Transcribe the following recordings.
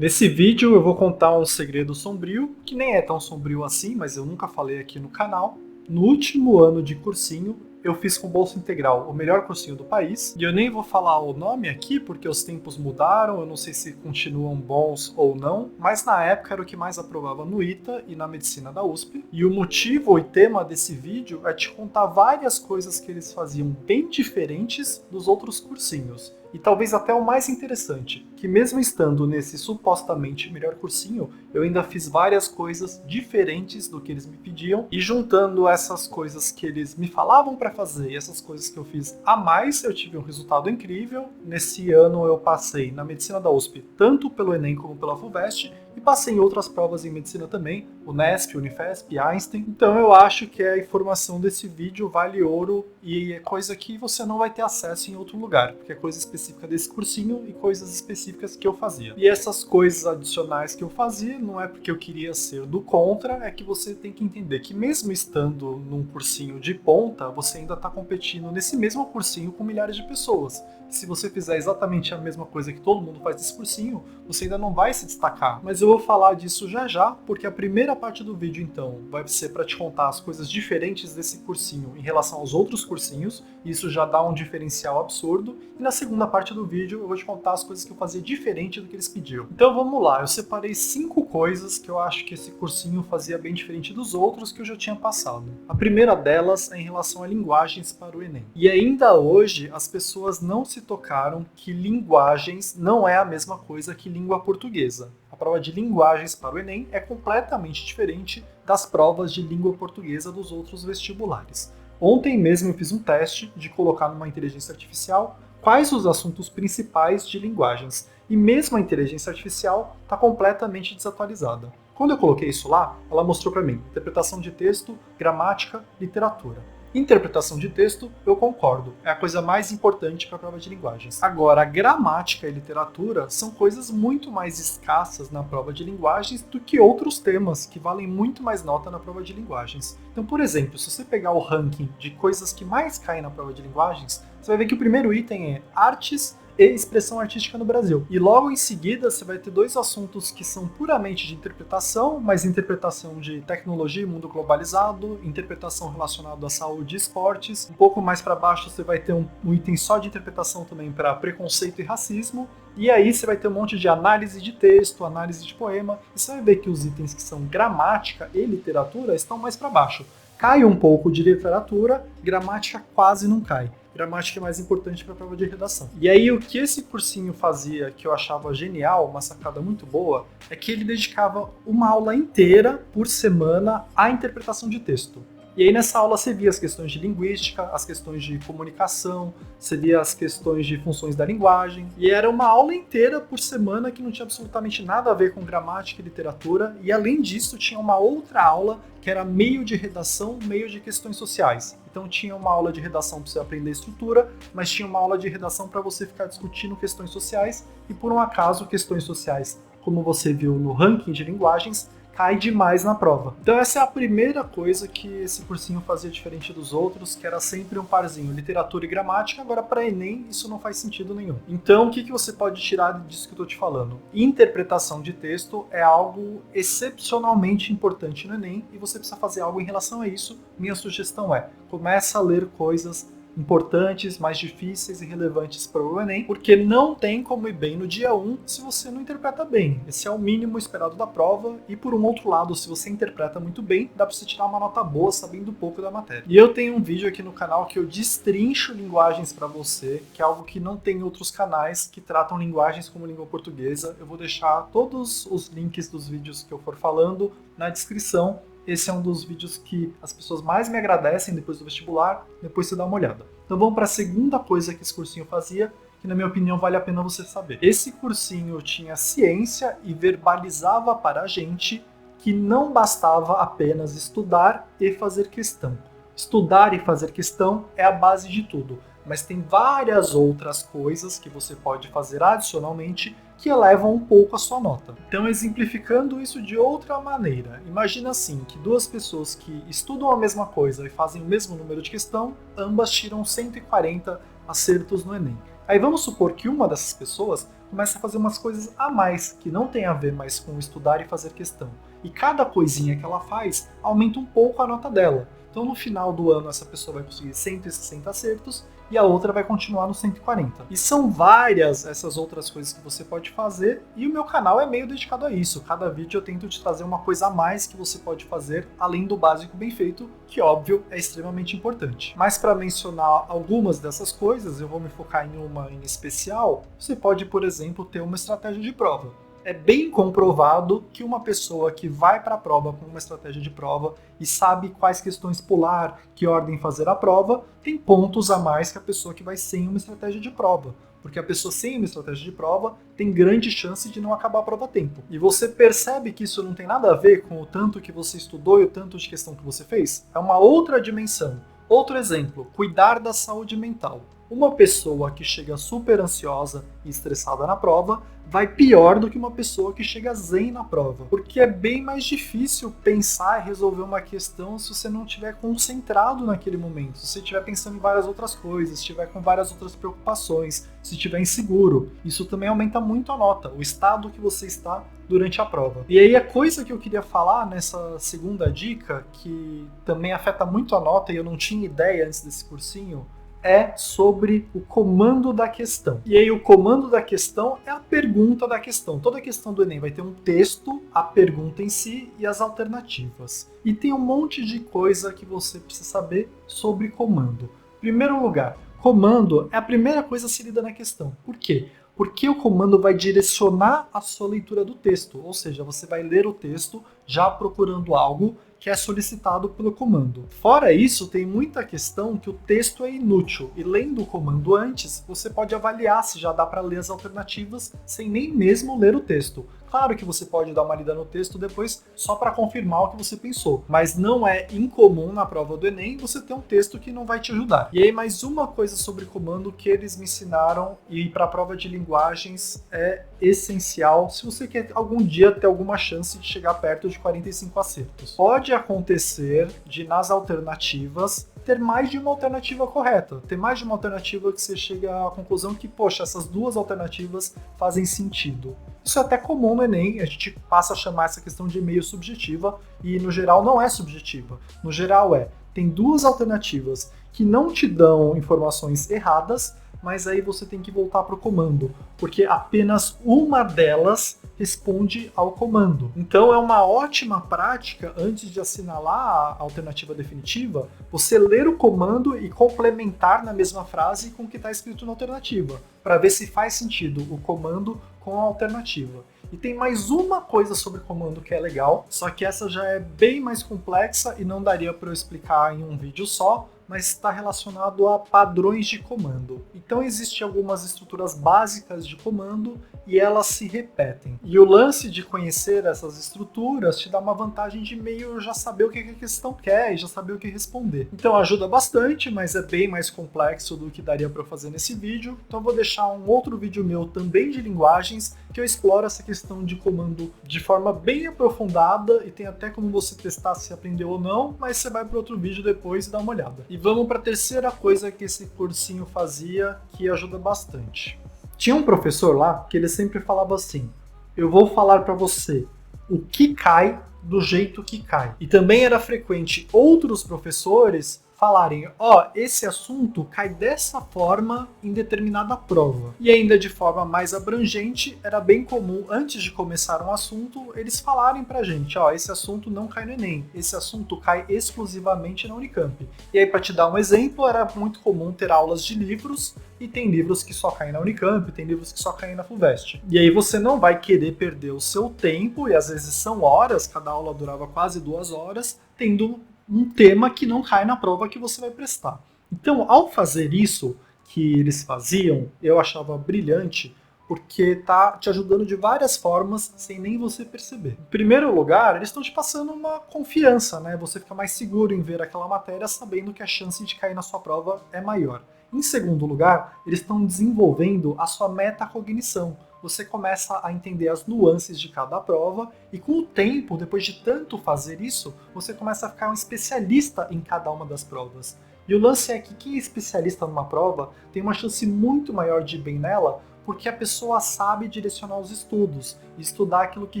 Nesse vídeo eu vou contar um segredo sombrio, que nem é tão sombrio assim, mas eu nunca falei aqui no canal. No último ano de cursinho, eu fiz com bolsa integral o melhor cursinho do país, e eu nem vou falar o nome aqui porque os tempos mudaram, eu não sei se continuam bons ou não, mas na época era o que mais aprovava no ITA e na medicina da USP. E o motivo e tema desse vídeo é te contar várias coisas que eles faziam bem diferentes dos outros cursinhos. E talvez até o mais interessante, que mesmo estando nesse supostamente melhor cursinho, eu ainda fiz várias coisas diferentes do que eles me pediam, e juntando essas coisas que eles me falavam para fazer e essas coisas que eu fiz a mais, eu tive um resultado incrível. Nesse ano eu passei na medicina da USP, tanto pelo Enem como pela FUVEST, e passei em outras provas em medicina também, Unesp, Unifesp, Einstein. Então eu acho que a informação desse vídeo vale ouro e é coisa que você não vai ter acesso em outro lugar, porque é coisa específica desse cursinho e coisas específicas que eu fazia. E essas coisas adicionais que eu fazia não é porque eu queria ser do contra, é que você tem que entender que mesmo estando num cursinho de ponta, você ainda está competindo nesse mesmo cursinho com milhares de pessoas. Se você fizer exatamente a mesma coisa que todo mundo faz nesse cursinho, você ainda não vai se destacar. Mas eu vou falar disso já já, porque a primeira parte do vídeo, então, vai ser para te contar as coisas diferentes desse cursinho em relação aos outros cursinhos, e isso já dá um diferencial absurdo. E na segunda parte do vídeo, eu vou te contar as coisas que eu fazia diferente do que eles pediam. Então vamos lá, eu separei 5 coisas que eu acho que esse cursinho fazia bem diferente dos outros que eu já tinha passado. A primeira delas é em relação a linguagens para o Enem. E ainda hoje, as pessoas não se tocaram que linguagens não é a mesma coisa que língua portuguesa. A prova de linguagens para o Enem é completamente diferente das provas de língua portuguesa dos outros vestibulares. Ontem mesmo eu fiz um teste de colocar numa inteligência artificial quais os assuntos principais de linguagens, e mesmo a inteligência artificial está completamente desatualizada. Quando eu coloquei isso lá, ela mostrou para mim interpretação de texto, gramática, literatura. Interpretação de texto, eu concordo, é a coisa mais importante para a prova de linguagens. Agora, gramática e literatura são coisas muito mais escassas na prova de linguagens do que outros temas que valem muito mais nota na prova de linguagens. Então, por exemplo, se você pegar o ranking de coisas que mais caem na prova de linguagens, você vai ver que o primeiro item é artes e expressão artística no Brasil. E logo em seguida você vai ter dois assuntos que são puramente de interpretação, mas interpretação de tecnologia e mundo globalizado, interpretação relacionada à saúde e esportes. Um pouco mais para baixo você vai ter um item só de interpretação também para preconceito e racismo. E aí você vai ter um monte de análise de texto, análise de poema, e você vai ver que os itens que são gramática e literatura estão mais para baixo. Cai um pouco de literatura, gramática quase não cai. Gramática é mais importante para a prova de redação. E aí o que esse cursinho fazia, que eu achava genial, uma sacada muito boa, é que ele dedicava uma aula inteira por semana à interpretação de texto. E aí nessa aula você via as questões de linguística, as questões de comunicação, você via as questões de funções da linguagem, e era uma aula inteira por semana que não tinha absolutamente nada a ver com gramática e literatura, e além disso tinha uma outra aula que era meio de redação, meio de questões sociais. Então tinha uma aula de redação para você aprender estrutura, mas tinha uma aula de redação para você ficar discutindo questões sociais, e por um acaso questões sociais, como você viu no ranking de linguagens, cai demais na prova. Então essa é a primeira coisa que esse cursinho fazia diferente dos outros, que era sempre um parzinho, literatura e gramática. Agora para Enem isso não faz sentido nenhum. Então o que você pode tirar disso que eu estou te falando? Interpretação de texto é algo excepcionalmente importante no Enem e você precisa fazer algo em relação a isso. Minha sugestão é, começa a ler coisas importantes, mais difíceis e relevantes para o Enem, porque não tem como ir bem no dia 1 se você não interpreta bem. Esse é o mínimo esperado da prova, e por um outro lado, se você interpreta muito bem, dá para você tirar uma nota boa sabendo pouco da matéria. E eu tenho um vídeo aqui no canal que eu destrincho linguagens para você, que é algo que não tem em outros canais que tratam linguagens como língua portuguesa. Eu vou deixar todos os links dos vídeos que eu for falando na descrição. Esse é um dos vídeos que as pessoas mais me agradecem depois do vestibular, depois você dá uma olhada. Então vamos para a segunda coisa que esse cursinho fazia, que na minha opinião vale a pena você saber. Esse cursinho tinha ciência e verbalizava para a gente que não bastava apenas estudar e fazer questão. Estudar e fazer questão é a base de tudo, mas tem várias outras coisas que você pode fazer adicionalmente que elevam um pouco a sua nota. Então, exemplificando isso de outra maneira, imagina assim, que duas pessoas que estudam a mesma coisa e fazem o mesmo número de questão, ambas tiram 140 acertos no Enem. Aí vamos supor que uma dessas pessoas começa a fazer umas coisas a mais, que não tem a ver mais com estudar e fazer questão. E cada coisinha que ela faz aumenta um pouco a nota dela. Então no final do ano essa pessoa vai conseguir 160 acertos e a outra vai continuar no 140. E são várias essas outras coisas que você pode fazer e o meu canal é meio dedicado a isso. Cada vídeo eu tento te trazer uma coisa a mais que você pode fazer além do básico bem feito, que óbvio é extremamente importante. Mas para mencionar algumas dessas coisas, eu vou me focar em uma em especial. Você pode, por exemplo, ter uma estratégia de prova. É bem comprovado que uma pessoa que vai para a prova com uma estratégia de prova e sabe quais questões pular, que ordem fazer a prova, tem pontos a mais que a pessoa que vai sem uma estratégia de prova. Porque a pessoa sem uma estratégia de prova tem grande chance de não acabar a prova a tempo. E você percebe que isso não tem nada a ver com o tanto que você estudou e o tanto de questão que você fez? É uma outra dimensão. Outro exemplo, cuidar da saúde mental. Uma pessoa que chega super ansiosa e estressada na prova vai pior do que uma pessoa que chega zen na prova. Porque é bem mais difícil pensar e resolver uma questão se você não estiver concentrado naquele momento. Se você estiver pensando em várias outras coisas, se estiver com várias outras preocupações, se estiver inseguro. Isso também aumenta muito a nota, o estado que você está durante a prova. E aí a coisa que eu queria falar nessa segunda dica, que também afeta muito a nota e eu não tinha ideia antes desse cursinho, é sobre o comando da questão. E aí o comando da questão é a pergunta da questão. Toda questão do Enem vai ter um texto, a pergunta em si e as alternativas. E tem um monte de coisa que você precisa saber sobre comando. Em primeiro lugar, comando é a primeira coisa a ser lida na questão. Por quê? Porque o comando vai direcionar a sua leitura do texto, ou seja, você vai ler o texto já procurando algo que é solicitado pelo comando. Fora isso, tem muita questão que o texto é inútil, e lendo o comando antes, você pode avaliar se já dá para ler as alternativas sem nem mesmo ler o texto. Claro que você pode dar uma lida no texto depois só para confirmar o que você pensou, mas não é incomum na prova do Enem você ter um texto que não vai te ajudar. E aí mais uma coisa sobre comando que eles me ensinaram e para a prova de linguagens é essencial se você quer algum dia ter alguma chance de chegar perto de 45 acertos. Pode acontecer de nas alternativas ter mais de uma alternativa correta, ter mais de uma alternativa que você chega à conclusão que, poxa, essas duas alternativas fazem sentido. Isso é até comum no Enem, a gente passa a chamar essa questão de meio subjetiva e no geral não é subjetiva. No geral tem duas alternativas que não te dão informações erradas, mas aí você tem que voltar para o comando, porque apenas uma delas responde ao comando. Então é uma ótima prática, antes de assinalar a alternativa definitiva, você ler o comando e complementar na mesma frase com o que está escrito na alternativa, para ver se faz sentido o comando com a alternativa. E tem mais uma coisa sobre comando que é legal, só que essa já é bem mais complexa e não daria para eu explicar em um vídeo só, mas está relacionado a padrões de comando. Então existem algumas estruturas básicas de comando e elas se repetem. E o lance de conhecer essas estruturas te dá uma vantagem de meio já saber o que a questão quer e já saber o que responder. Então ajuda bastante, mas é bem mais complexo do que daria para eu fazer nesse vídeo. Então eu vou deixar um outro vídeo meu também de linguagens que eu exploro essa questão de comando de forma bem aprofundada e tem até como você testar se aprendeu ou não, mas você vai para outro vídeo depois e dá uma olhada. E vamos para a terceira coisa que esse cursinho fazia que ajuda bastante. Tinha um professor lá que ele sempre falava assim: eu vou falar para você o que cai do jeito que cai. E também era frequente outros professores falarem, esse assunto cai dessa forma em determinada prova. E ainda de forma mais abrangente, era bem comum, antes de começar um assunto, eles falarem pra gente, esse assunto não cai no Enem, esse assunto cai exclusivamente na Unicamp. E aí, para te dar um exemplo, era muito comum ter aulas de livros, e tem livros que só caem na Unicamp, tem livros que só caem na FUVEST. E aí você não vai querer perder o seu tempo, e às vezes são horas, cada aula durava quase 2 horas, tendo um tema que não cai na prova que você vai prestar. Então, ao fazer isso que eles faziam, eu achava brilhante, porque tá te ajudando de várias formas sem nem você perceber. Em primeiro lugar, eles estão te passando uma confiança, né? Você fica mais seguro em ver aquela matéria sabendo que a chance de cair na sua prova é maior. Em segundo lugar, eles estão desenvolvendo a sua metacognição. Você começa a entender as nuances de cada prova e com o tempo, depois de tanto fazer isso, você começa a ficar um especialista em cada uma das provas. E o lance é que quem é especialista numa prova tem uma chance muito maior de ir bem nela, porque a pessoa sabe direcionar os estudos e estudar aquilo que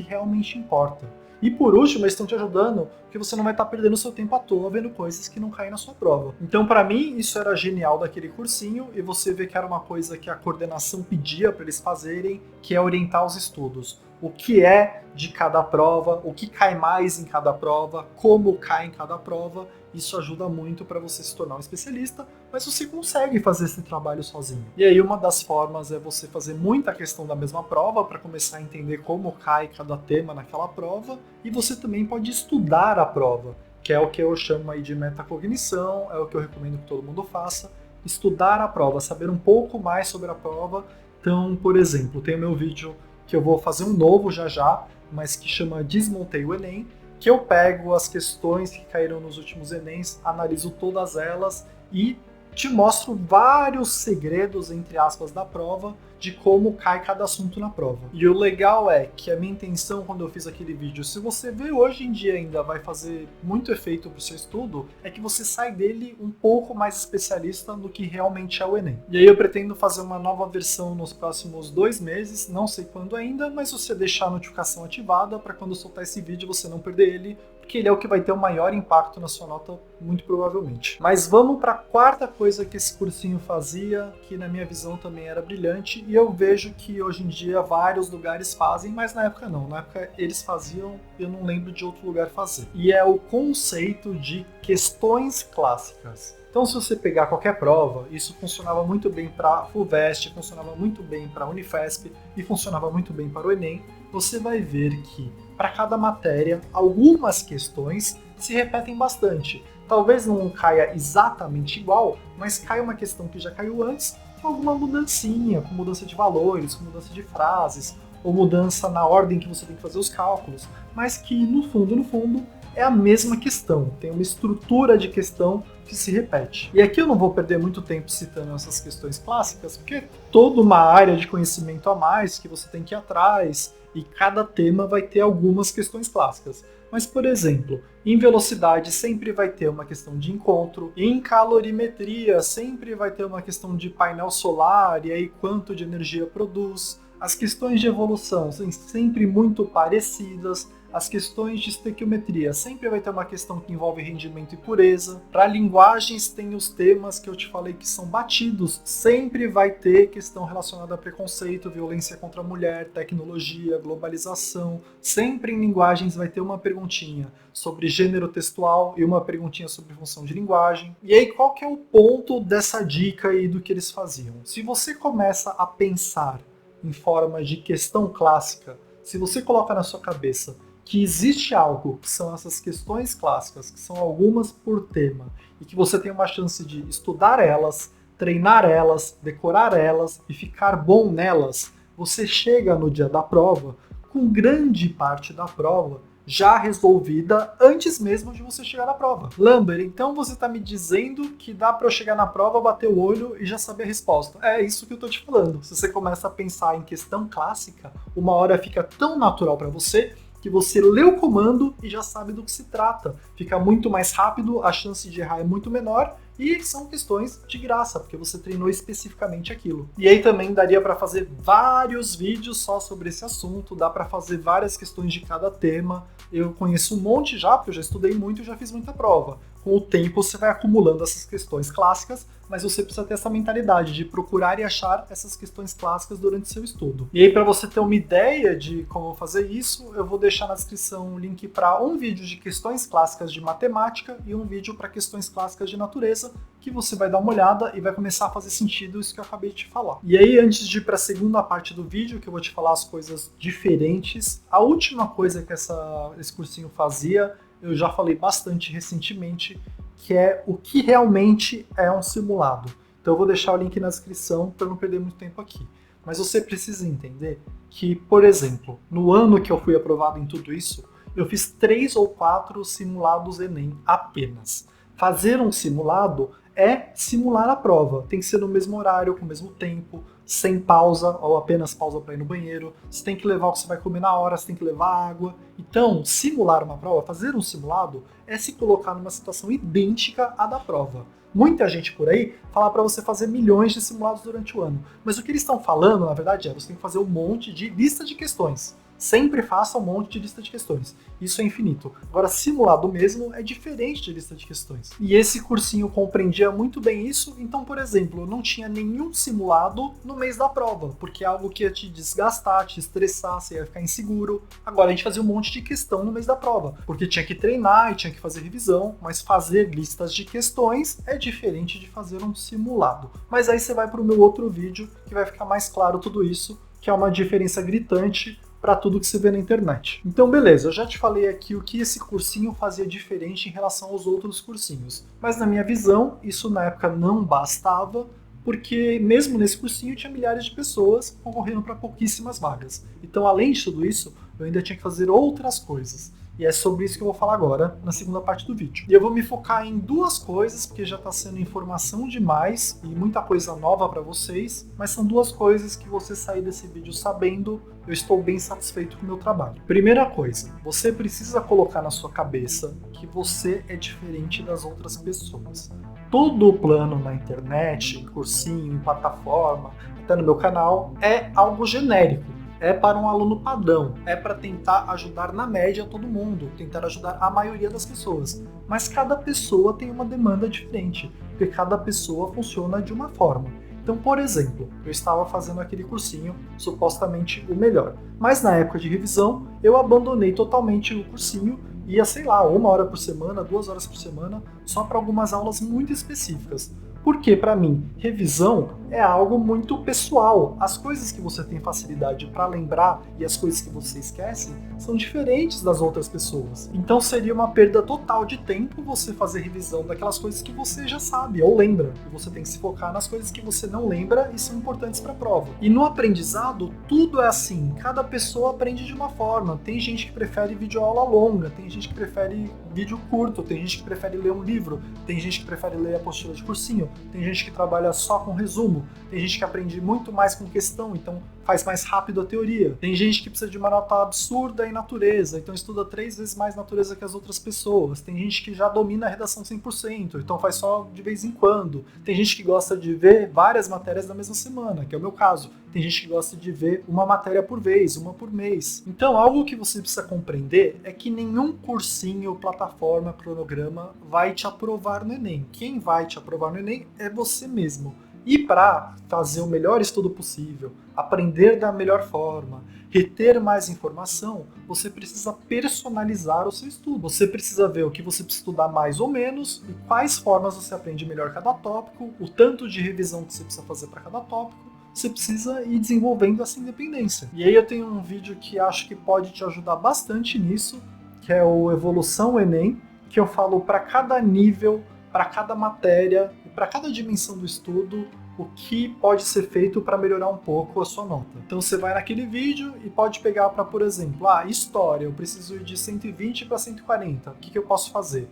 realmente importa. E por último, eles estão te ajudando porque você não vai estar perdendo seu tempo à toa vendo coisas que não caem na sua prova. Então, para mim, isso era genial daquele cursinho, e você vê que era uma coisa que a coordenação pedia para eles fazerem, que é orientar os estudos. O que é de cada prova, o que cai mais em cada prova, como cai em cada prova. Isso ajuda muito para você se tornar um especialista, mas você consegue fazer esse trabalho sozinho. E aí uma das formas é você fazer muita questão da mesma prova para começar a entender como cai cada tema naquela prova, e você também pode estudar a prova, que é o que eu chamo aí de metacognição, é o que eu recomendo que todo mundo faça, estudar a prova, saber um pouco mais sobre a prova. Então, por exemplo, tem o meu vídeo que eu vou fazer um novo já, mas que chama Desmontei o Enem, que eu pego as questões que caíram nos últimos Enems, analiso todas elas e te mostro vários segredos, entre aspas, da prova, de como cai cada assunto na prova. E o legal é que a minha intenção quando eu fiz aquele vídeo, se você vê hoje em dia ainda vai fazer muito efeito pro seu estudo, é que você sai dele um pouco mais especialista no que realmente é o Enem. E aí eu pretendo fazer uma nova versão nos próximos 2 meses, não sei quando ainda, mas você deixar a notificação ativada para quando eu soltar esse vídeo você não perder ele, porque ele é o que vai ter o maior impacto na sua nota, muito provavelmente. Mas vamos para a quarta coisa que esse cursinho fazia, que na minha visão também era brilhante, e eu vejo que hoje em dia vários lugares fazem, mas na época não. Na época eles faziam, eu não lembro de outro lugar fazer. E é o conceito de questões clássicas. Então, se você pegar qualquer prova, isso funcionava muito bem para a FUVEST, funcionava muito bem para a Unifesp e funcionava muito bem para o Enem, você vai ver que para cada matéria, algumas questões se repetem bastante. Talvez não caia exatamente igual, mas cai uma questão que já caiu antes, com alguma mudancinha, com mudança de valores, com mudança de frases, ou mudança na ordem que você tem que fazer os cálculos, mas que no fundo, é a mesma questão, tem uma estrutura de questão que se repete. E aqui eu não vou perder muito tempo citando essas questões clássicas, porque é toda uma área de conhecimento a mais que você tem que ir atrás, e cada tema vai ter algumas questões clássicas. Mas, por exemplo, em velocidade sempre vai ter uma questão de encontro, em calorimetria sempre vai ter uma questão de painel solar e aí quanto de energia produz. As questões de evolução são sempre muito parecidas. As questões de estequiometria sempre vai ter uma questão que envolve rendimento e pureza. Para linguagens tem os temas que eu te falei que são batidos. Sempre vai ter questão relacionada a preconceito, violência contra a mulher, tecnologia, globalização. Sempre em linguagens vai ter uma perguntinha sobre gênero textual e uma perguntinha sobre função de linguagem. E aí qual que é o ponto dessa dica aí do que eles faziam? Se você começa a pensar em forma de questão clássica, se você coloca na sua cabeça que existe algo que são essas questões clássicas, que são algumas por tema, e que você tem uma chance de estudar elas, treinar elas, decorar elas e ficar bom nelas, você chega no dia da prova com grande parte da prova já resolvida antes mesmo de você chegar na prova. Lambert, então você está me dizendo que dá para eu chegar na prova, bater o olho e já saber a resposta. É isso que eu estou te falando. Se você começa a pensar em questão clássica, uma hora fica tão natural para você que você lê o comando e já sabe do que se trata. Fica muito mais rápido, a chance de errar é muito menor e são questões de graça, porque você treinou especificamente aquilo. E aí também daria para fazer vários vídeos só sobre esse assunto, dá para fazer várias questões de cada tema. Eu conheço um monte já, porque eu já estudei muito e já fiz muita prova. Com o tempo você vai acumulando essas questões clássicas, mas você precisa ter essa mentalidade de procurar e achar essas questões clássicas durante seu estudo. E aí, para você ter uma ideia de como fazer isso, eu vou deixar na descrição um link para um vídeo de questões clássicas de matemática e um vídeo para questões clássicas de natureza, que você vai dar uma olhada e vai começar a fazer sentido isso que eu acabei de te falar. E aí, antes de ir para a segunda parte do vídeo, que eu vou te falar as coisas diferentes, a última coisa que esse cursinho fazia, eu já falei bastante recentemente, que é o que realmente é um simulado. Então eu vou deixar o link na descrição para não perder muito tempo aqui. Mas você precisa entender que, por exemplo, no ano que eu fui aprovado em tudo isso, eu fiz 3 ou 4 simulados Enem apenas. Fazer um simulado é simular a prova. Tem que ser no mesmo horário, com o mesmo tempo, sem pausa ou apenas pausa para ir no banheiro. Você tem que levar o que você vai comer na hora, você tem que levar água. Então, simular uma prova, fazer um simulado, é se colocar numa situação idêntica à da prova. Muita gente por aí fala para você fazer milhões de simulados durante o ano. Mas o que eles estão falando, na verdade, é você tem que fazer um monte de lista de questões. Sempre faça um monte de lista de questões. Isso é infinito. Agora, simulado mesmo é diferente de lista de questões. E esse cursinho compreendia muito bem isso. Então, por exemplo, eu não tinha nenhum simulado no mês da prova, porque é algo que ia te desgastar, te estressar, você ia ficar inseguro. Agora, a gente fazia um monte de questão no mês da prova, porque tinha que treinar e tinha que fazer revisão, mas fazer listas de questões é diferente de fazer um simulado. Mas aí você vai para o meu outro vídeo, que vai ficar mais claro tudo isso, que é uma diferença gritante para tudo que você vê na internet. Então beleza, eu já te falei aqui o que esse cursinho fazia diferente em relação aos outros cursinhos. Mas na minha visão, isso na época não bastava, porque mesmo nesse cursinho tinha milhares de pessoas concorrendo para pouquíssimas vagas. Então além de tudo isso, eu ainda tinha que fazer outras coisas. E é sobre isso que eu vou falar agora, na segunda parte do vídeo. E eu vou me focar em duas coisas, porque já está sendo informação demais e muita coisa nova para vocês, mas são duas coisas que você sair desse vídeo sabendo, eu estou bem satisfeito com o meu trabalho. Primeira coisa, você precisa colocar na sua cabeça que você é diferente das outras pessoas. Todo o plano na internet, em cursinho, em plataforma, até no meu canal, é algo genérico. É para um aluno padrão, é para tentar ajudar na média todo mundo, tentar ajudar a maioria das pessoas. Mas cada pessoa tem uma demanda diferente, porque cada pessoa funciona de uma forma. Então, por exemplo, eu estava fazendo aquele cursinho, supostamente o melhor. Mas na época de revisão, eu abandonei totalmente o cursinho, ia, sei lá, 1 hora por semana, 2 horas por semana, só para algumas aulas muito específicas. Porque, para mim, revisão é algo muito pessoal. As coisas que você tem facilidade para lembrar e as coisas que você esquece são diferentes das outras pessoas. Então seria uma perda total de tempo você fazer revisão daquelas coisas que você já sabe ou lembra. E você tem que se focar nas coisas que você não lembra e são importantes para a prova. E no aprendizado, tudo é assim. Cada pessoa aprende de uma forma. Tem gente que prefere videoaula longa, tem gente que prefere vídeo curto, tem gente que prefere ler um livro, tem gente que prefere ler a apostila de cursinho, tem gente que trabalha só com resumo, tem gente que aprende muito mais com questão, então faz mais rápido a teoria. Tem gente que precisa de uma nota absurda em natureza, então estuda 3 vezes mais natureza que as outras pessoas. Tem gente que já domina a redação 100%, então faz só de vez em quando. Tem gente que gosta de ver várias matérias na mesma semana, que é o meu caso. Tem gente que gosta de ver uma matéria por vez, uma por mês. Então, algo que você precisa compreender é que nenhum cursinho, plataforma, cronograma vai te aprovar no Enem. Quem vai te aprovar no Enem é você mesmo. E para fazer o melhor estudo possível, aprender da melhor forma, reter mais informação, você precisa personalizar o seu estudo. Você precisa ver o que você precisa estudar mais ou menos e quais formas você aprende melhor cada tópico, o tanto de revisão que você precisa fazer para cada tópico. Você precisa ir desenvolvendo essa independência. E aí eu tenho um vídeo que acho que pode te ajudar bastante nisso, que é o Evolução Enem, que eu falo para cada nível, para cada matéria e para cada dimensão do estudo, o que pode ser feito para melhorar um pouco a sua nota. Então você vai naquele vídeo e pode pegar para, por exemplo, história, eu preciso ir de 120 para 140, o que eu posso fazer?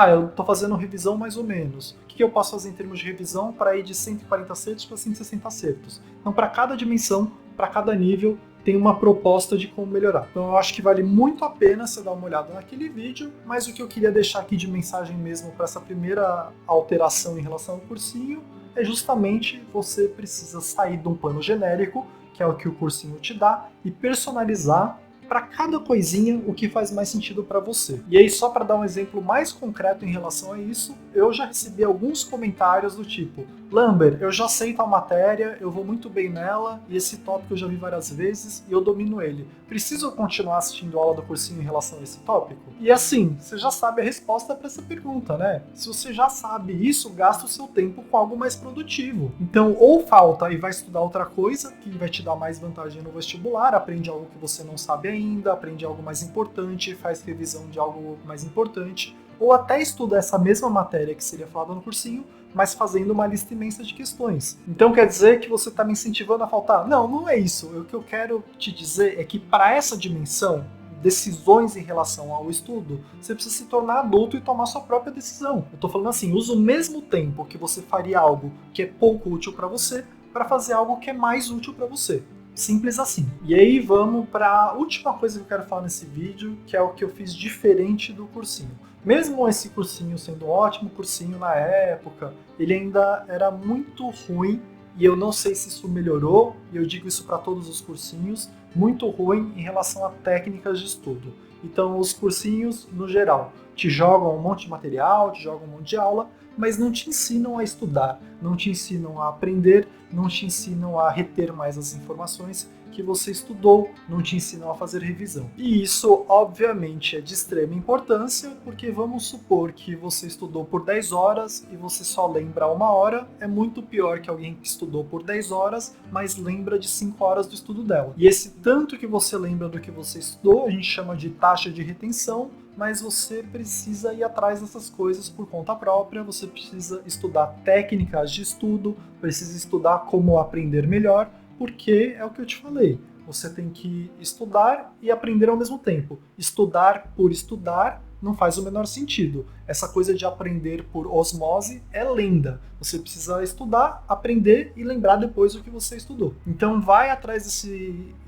Eu estou fazendo revisão mais ou menos. O que eu posso fazer em termos de revisão para ir de 140 acertos para 160 acertos? Então, para cada dimensão, para cada nível, tem uma proposta de como melhorar. Então, eu acho que vale muito a pena você dar uma olhada naquele vídeo, mas o que eu queria deixar aqui de mensagem mesmo para essa primeira alteração em relação ao cursinho é justamente você precisa sair de um plano genérico, que é o que o cursinho te dá, e personalizar para cada coisinha o que faz mais sentido para você. E aí, só para dar um exemplo mais concreto em relação a isso, eu já recebi alguns comentários do tipo: Lamber, eu já sei tal matéria, eu vou muito bem nela, e esse tópico eu já vi várias vezes e eu domino ele. Preciso continuar assistindo aula do cursinho em relação a esse tópico? E assim, você já sabe a resposta para essa pergunta, né? Se você já sabe isso, gasta o seu tempo com algo mais produtivo. Então, ou falta e vai estudar outra coisa, que vai te dar mais vantagem no vestibular, aprende algo que você não sabe ainda, aprende algo mais importante, faz revisão de algo mais importante, ou até estuda essa mesma matéria que seria falada no cursinho, mas fazendo uma lista imensa de questões. Então quer dizer que você está me incentivando a faltar? Não, não é isso. O que eu quero te dizer é que para essa dimensão, decisões em relação ao estudo, você precisa se tornar adulto e tomar sua própria decisão. Eu tô falando assim, usa o mesmo tempo que você faria algo que é pouco útil para você, para fazer algo que é mais útil para você. Simples assim. E aí vamos para a última coisa que eu quero falar nesse vídeo, que é o que eu fiz diferente do cursinho. Mesmo esse cursinho sendo um ótimo cursinho na época, ele ainda era muito ruim, e eu não sei se isso melhorou, e eu digo isso para todos os cursinhos, muito ruim em relação a técnicas de estudo. Então os cursinhos, no geral, te jogam um monte de material, te jogam um monte de aula, mas não te ensinam a estudar, não te ensinam a aprender, não te ensinam a reter mais as informações que você estudou, não te ensinam a fazer revisão. E isso, obviamente, é de extrema importância, porque vamos supor que você estudou por 10 horas e você só lembra 1 hora, é muito pior que alguém que estudou por 10 horas, mas lembra de 5 horas do estudo dela. E esse tanto que você lembra do que você estudou, a gente chama de taxa de retenção, mas você precisa ir atrás dessas coisas por conta própria, você precisa estudar técnicas de estudo, precisa estudar como aprender melhor, porque é o que eu te falei, você tem que estudar e aprender ao mesmo tempo. Estudar por estudar não faz o menor sentido. Essa coisa de aprender por osmose é lenda. Você precisa estudar, aprender e lembrar depois o que você estudou. Então vai atrás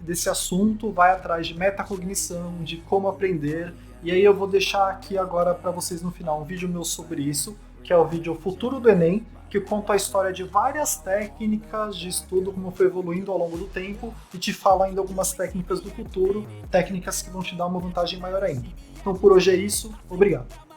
desse assunto, vai atrás de metacognição, de como aprender. E aí eu vou deixar aqui agora para vocês no final um vídeo meu sobre isso, que é o vídeo Futuro do Enem, que conta a história de várias técnicas de estudo, como foi evoluindo ao longo do tempo, e te fala ainda algumas técnicas do futuro, técnicas que vão te dar uma vantagem maior ainda. Então por hoje é isso, obrigado.